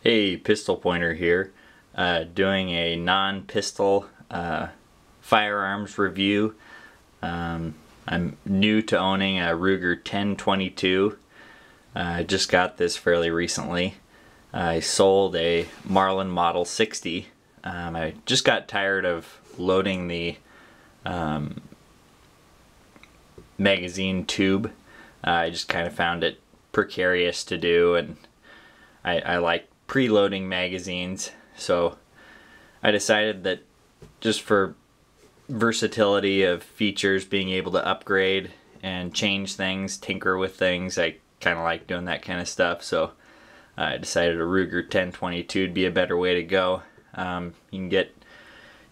Hey, Pistol Pointer here, doing a non-pistol firearms review. I'm new to owning a Ruger 10/22. I just got this fairly recently. I sold a Marlin Model 60. I just got tired of loading the magazine tube. I just kind of found it precarious to do, and I like preloading magazines, so I decided that just for versatility of features, being able to upgrade and change things, tinker with things, I kind of like doing that kind of stuff, so I decided a Ruger 10/22 would be a better way to go. You can get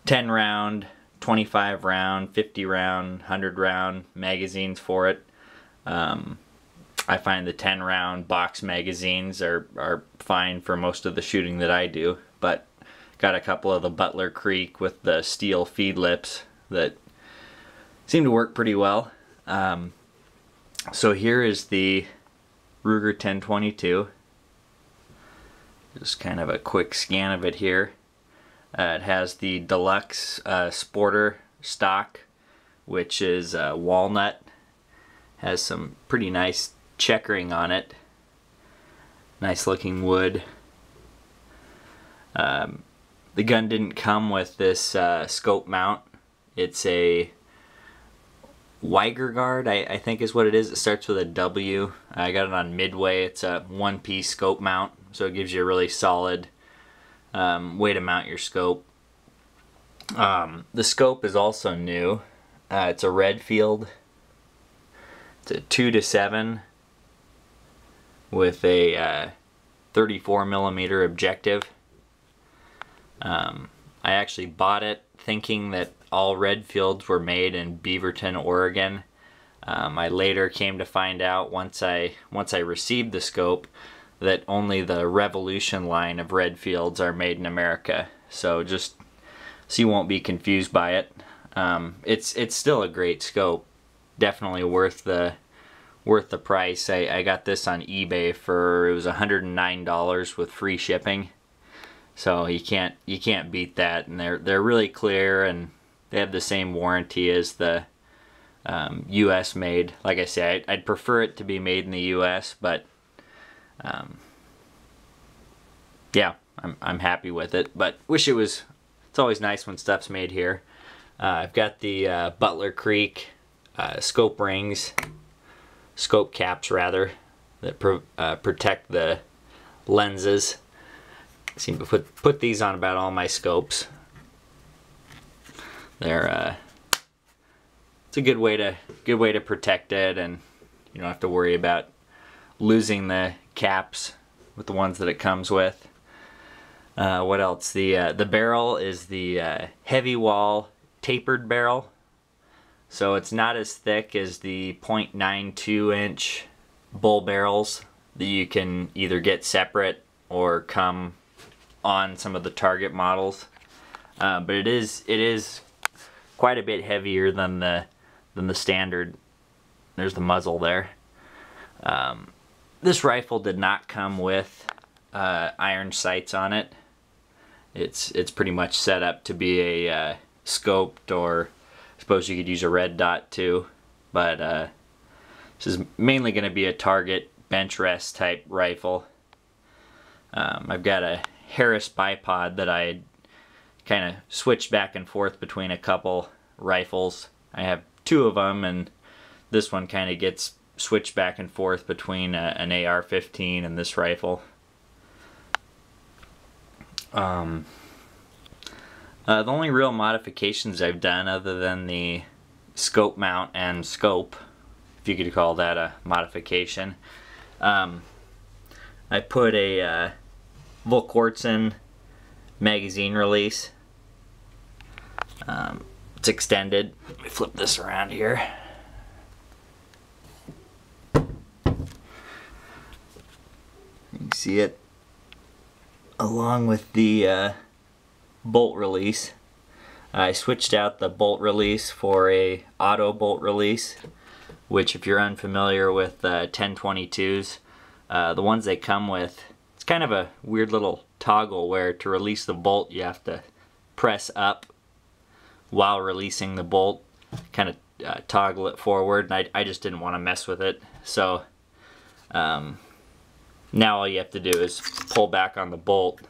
10 round, 25 round, 50 round, 100 round magazines for it. I find the 10 round box magazines are fine for most of the shooting that I do, but got a couple of the Butler Creek with the steel feed lips that seem to work pretty well. So here is the Ruger 10/22. Just kind of a quick scan of it here. It has the deluxe sporter stock, which is walnut. Has some pretty nice checkering on it. Nice looking wood. The gun didn't come with this scope mount. It's a Weigand, I think is what it is. It starts with a W. I got it on Midway. It's a one-piece scope mount, so it gives you a really solid way to mount your scope. The scope is also new. It's a Redfield. It's a 2:7 with a 34mm objective. I actually bought it thinking that all Redfields were made in Beaverton, Oregon. I later came to find out once I received the scope that only the Revolution line of Redfields are made in America. So just so you won't be confused by it. It's still a great scope. Definitely worth the price. I got this on eBay for, it was $109 with free shipping. So you can't beat that, and they're really clear, and they have the same warranty as the US made. Like I say, I'd prefer it to be made in the US, but yeah, I'm happy with it, but wish it was. It's always nice when stuff's made here. I've got the Butler Creek scope rings, scope caps rather, that protect the lenses. I seem to put these on about all my scopes. They're it's a good way to protect it, and you don't have to worry about losing the caps with the ones that it comes with. What else? The barrel is the heavy wall tapered barrel. So it's not as thick as the 0.92 inch bull barrels that you can either get separate or come on some of the Target models. But it is quite a bit heavier than the standard. There's the muzzle there. This rifle did not come with iron sights on it. It's pretty much set up to be a scoped, or I suppose you could use a red dot too, but this is mainly going to be a target bench rest type rifle. I've got a Harris bipod that I kind of switched back and forth between a couple rifles. I have two of them, and this one kind of gets switched back and forth between an AR-15 and this rifle. The only real modifications I've done, other than the scope mount and scope, if you could call that a modification, I put a Volquartsen magazine release. It's extended. Let me flip this around here. You can see it along with the bolt release. I switched out the bolt release for a auto bolt release, which, if you're unfamiliar with 10/22s, the ones they come with, it's kind of a weird little toggle where to release the bolt you have to press up while releasing the bolt, kind of toggle it forward, and I just didn't want to mess with it. So now all you have to do is pull back on the bolt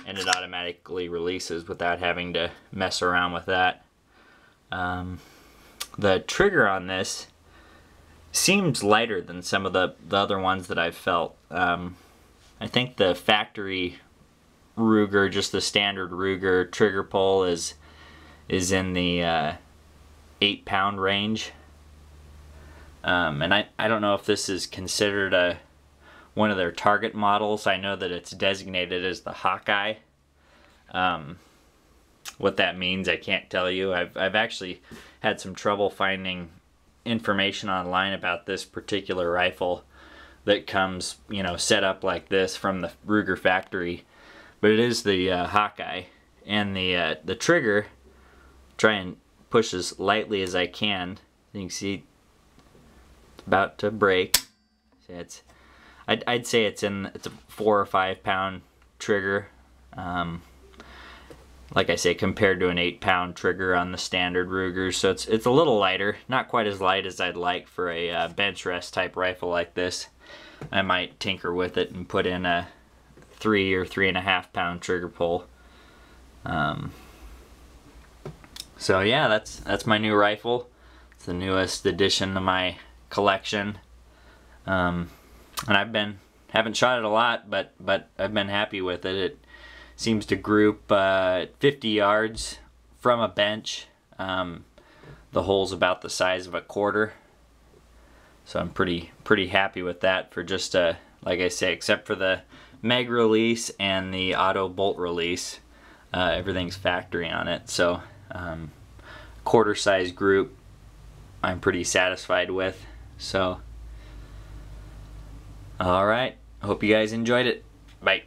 and it automatically releases without having to mess around with that. The trigger on this seems lighter than some of the other ones that I've felt. I think the factory Ruger, just the standard Ruger trigger pull is in the 8-pound range. And I don't know if this is considered one of their target models. I know that it's designated as the Hawkeye. What that means, I can't tell you. I've actually had some trouble finding information online about this particular rifle that comes, you know, set up like this from the Ruger factory. But it is the Hawkeye, and the trigger, try and push as lightly as I can. You can see it's about to break. I'd say it's a 4 or 5 pound trigger. Like I say, compared to an 8-pound trigger on the standard Ruger, so it's a little lighter. Not quite as light as I'd like for a bench rest type rifle like this. I might tinker with it and put in a 3 or 3.5 pound trigger pull. So yeah, that's my new rifle. It's the newest addition to my collection. And haven't shot it a lot, but I've been happy with it. It seems to group 50 yards from a bench. The hole's about the size of a quarter. So I'm pretty happy with that for just like I say, except for the mag release and the auto bolt release, everything's factory on it. So quarter size group I'm pretty satisfied with. So alright, hope you guys enjoyed it. Bye.